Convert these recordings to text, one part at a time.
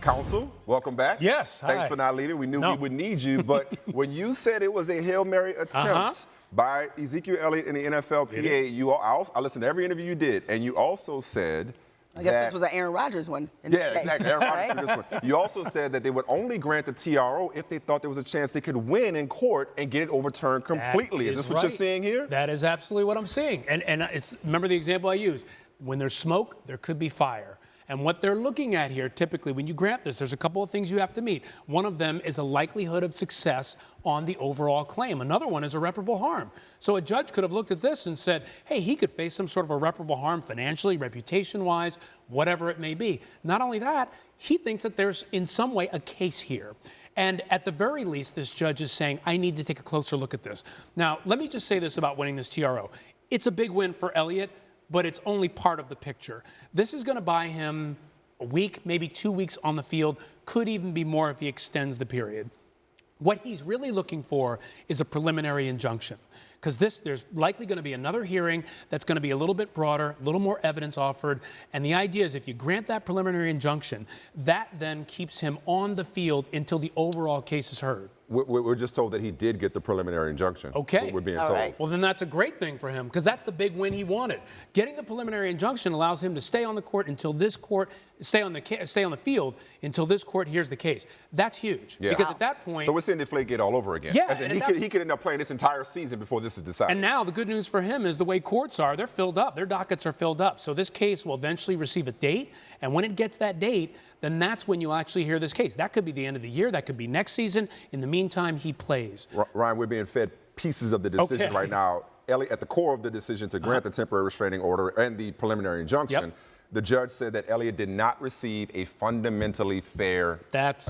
Counsel, welcome back. Yes, Thanks hi. for not leaving. We knew we would need you, but when you said it was a Hail Mary attempt by Ezekiel Elliott in the NFLPA, I listened to every interview you did, and you also said I guess this was an Aaron Rodgers one. Yeah, exactly. Aaron Rodgers for this one. You also said that they would only grant the TRO if they thought there was a chance they could win in court and get it overturned completely. Is this what you're seeing here? That is absolutely what I'm seeing. And remember the example I used. When there's smoke, there could be fire. And what they're looking at here, typically, when you grant this, there's a couple of things you have to meet. One of them is a likelihood of success on the overall claim. Another one is irreparable harm. So a judge could have looked at this and said, hey, he could face some sort of irreparable harm financially, reputation-wise, whatever it may be. Not only that, he thinks that there's in some way a case here. And at the very least, this judge is saying, I need to take a closer look at this. Now, let me just say this about winning this TRO. It's a big win for Elliott, but it's only part of the picture. This is going to buy him a week, maybe 2 weeks on the field, could even be more if he extends the period. What he's really looking for is a preliminary injunction, because there's likely going to be another hearing that's going to be a little bit broader, a little more evidence offered, and the idea is if you grant that preliminary injunction, that then keeps him on the field until the overall case is heard. We're just told that he did get the preliminary injunction. Okay. That's what we're being told. Right. Well, then that's a great thing for him, because that's the big win he wanted. Getting the preliminary injunction allows him to stay on the court until this court, stay on the field until this court hears the case. That's huge. Yeah. Because at that point. So we're seeing Deflategate all over again. Yeah. He could end up playing this entire season before this is decided. And now the good news for him is the way courts are, they're filled up. Their dockets are filled up. So this case will eventually receive a date. And when it gets that date, then that's when you'll actually hear this case. That could be the end of the year. That could be next season. In the meantime, he plays. Ryan, we're being fed pieces of the decision right now. Elliott, at the core of the decision to grant the temporary restraining order and the preliminary injunction, the judge said that Elliott did not receive a fundamentally fair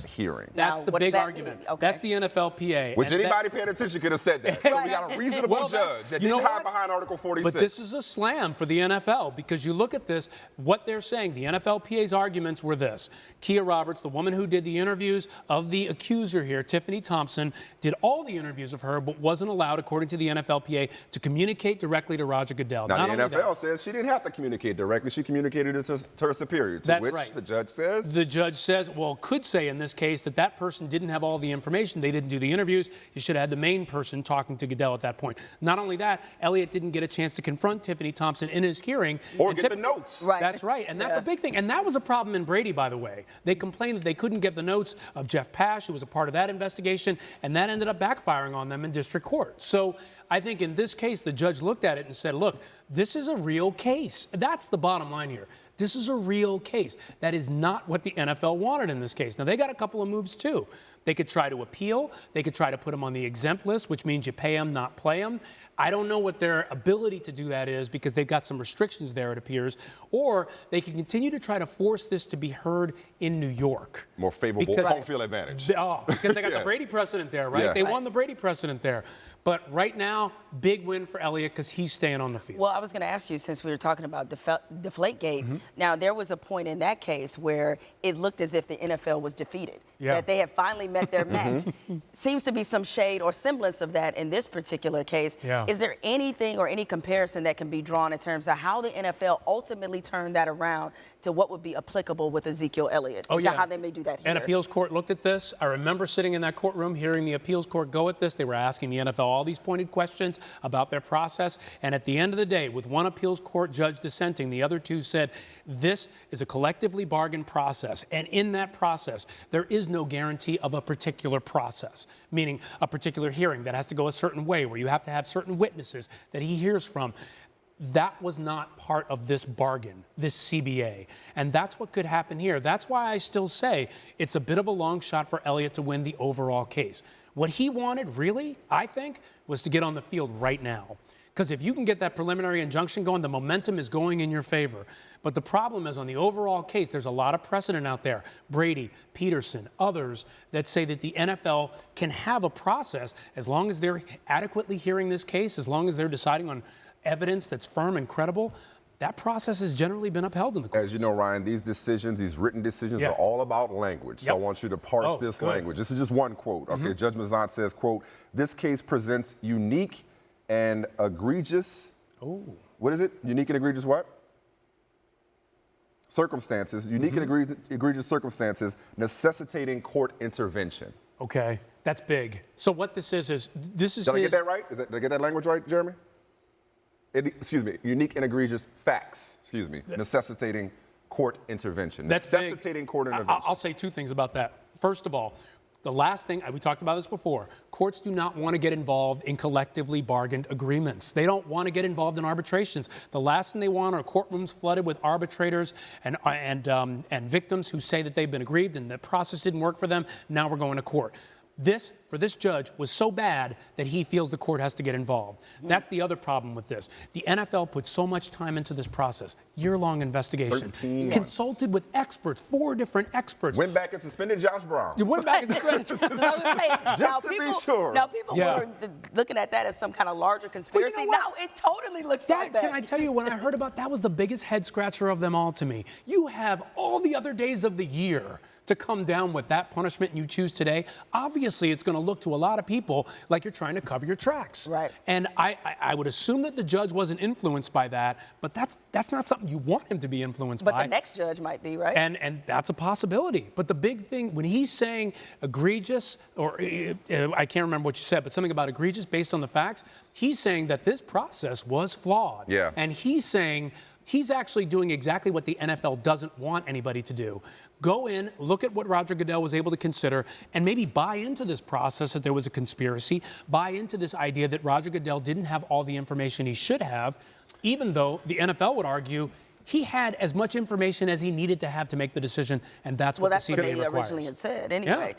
hearing. That's the big argument. Okay. That's the NFLPA. Which anybody paying attention could have said that. So we got a reasonable judge that didn't hide behind Article 46. But this is a slam for the NFL, because you look at this, what they're saying, the NFLPA's arguments were this. Kia Roberts, the woman who did the interviews of the accuser here, Tiffany Thompson, did all the interviews of her, but wasn't allowed, according to the NFLPA, to communicate directly to Roger Goodell. Now, the NFL says she didn't have to communicate directly. She communicated it to her superior, to which the judge says? The judge says, well, could say in this case that that person didn't have all the information. They didn't do the interviews. You should have had the main person talking to Goodell at that point. Not only that, Elliott didn't get a chance to confront Tiffany Thompson in his hearing. Or get the notes. Right. That's right. And that's a big thing. And that was a problem in Brady, by the way. They complained that they couldn't get the notes of Jeff Pash, who was a part of that investigation, and that ended up backfiring on them in district court. So I think in this case, the judge looked at it and said, look, this is a real case. That's the bottom line here. This is a real case. That is not what the NFL wanted in this case. Now, they got a couple of moves, too. They could try to appeal. They could try to put him on the exempt list, which means you pay him, not play him. I don't know what their ability to do that is, because they've got some restrictions there, it appears. Or they can continue to try to force this to be heard in New York. More favorable home field advantage. Because they got the Brady precedent there, right? They won the Brady precedent there. But right now, big win for Elliott, because he's staying on the field. Well, I was going to ask you, since we were talking about Deflategate, now there was a point in that case where it looked as if the NFL was defeated, that they had finally met their match. Seems to be some shade or semblance of that in this particular case. Is there anything or any comparison that can be drawn in terms of how the NFL ultimately turned that around to what would be applicable with Ezekiel Elliott? How they may do that here? An appeals court looked at this. I remember sitting in that courtroom hearing the appeals court go at this. They were asking the NFL all these pointed questions about their process. And at the end of the day, with one appeals court judge dissenting, the other two said, this is a collectively bargained process. And in that process, there is no guarantee of a particular process, meaning a particular hearing that has to go a certain way, where you have to have certain witnesses that he hears from. That was not part of this bargain, this CBA. And that's what could happen here. That's why I still say it's a bit of a long shot for Elliott to win the overall case. What he wanted, really, I think, was to get on the field right now. Because if you can get that preliminary injunction going, the momentum is going in your favor. But the problem is, on the overall case, there's a lot of precedent out there. Brady, Peterson, others that say that the NFL can have a process as long as they're adequately hearing this case, as long as they're deciding on evidence that's firm and credible. That process has generally been upheld in the courts. As you know, Ryan, these decisions, these written decisions are all about language. So I want you to parse this language. This is just one quote. Okay, Judge Mazant says, quote, this case presents unique and egregious. What is it? Unique and egregious what? circumstances, unique and egregious circumstances necessitating court intervention. Okay, that's big. So what this is Did I get that right? Did I get that language right, Jeremy? Unique and egregious facts, necessitating court intervention. That's necessitating big. Court intervention. I'll say two things about that. First of all, the last thing, we talked about this before, courts do not want to get involved in collectively bargained agreements. They don't want to get involved in arbitrations. The last thing they want are courtrooms flooded with arbitrators and victims who say that they've been aggrieved and the process didn't work for them. Now we're going to court. This, for this judge, was so bad that he feels the court has to get involved. That's the other problem with this. The NFL put so much time into this process, year-long investigation, consulted with experts, 4 different experts. Went back and suspended Josh Brown. You went back and suspended. Just to be sure. Now, people were looking at that as some kind of larger conspiracy. Well, you know now it totally looks like that. Can I tell you, when I heard about that, was the biggest head-scratcher of them all to me. You have all the other days of the year to come down with that punishment, and you choose today. Obviously, it's going to look to a lot of people like you're trying to cover your tracks. Right. And I would assume that the judge wasn't influenced by that, but that's not something you want him to be influenced by. But the next judge might be, right? And that's a possibility. But the big thing, when he's saying egregious, or I can't remember what you said, but something about egregious based on the facts, he's saying that this process was flawed. Yeah. And he's saying he's actually doing exactly what the NFL doesn't want anybody to do. Go in, look at what Roger Goodell was able to consider, and maybe buy into this process that there was a conspiracy, buy into this idea that Roger Goodell didn't have all the information he should have, even though the NFL would argue he had as much information as he needed to have to make the decision, and that's what the CBA requires. Well, that's what they originally had said anyway. Yeah.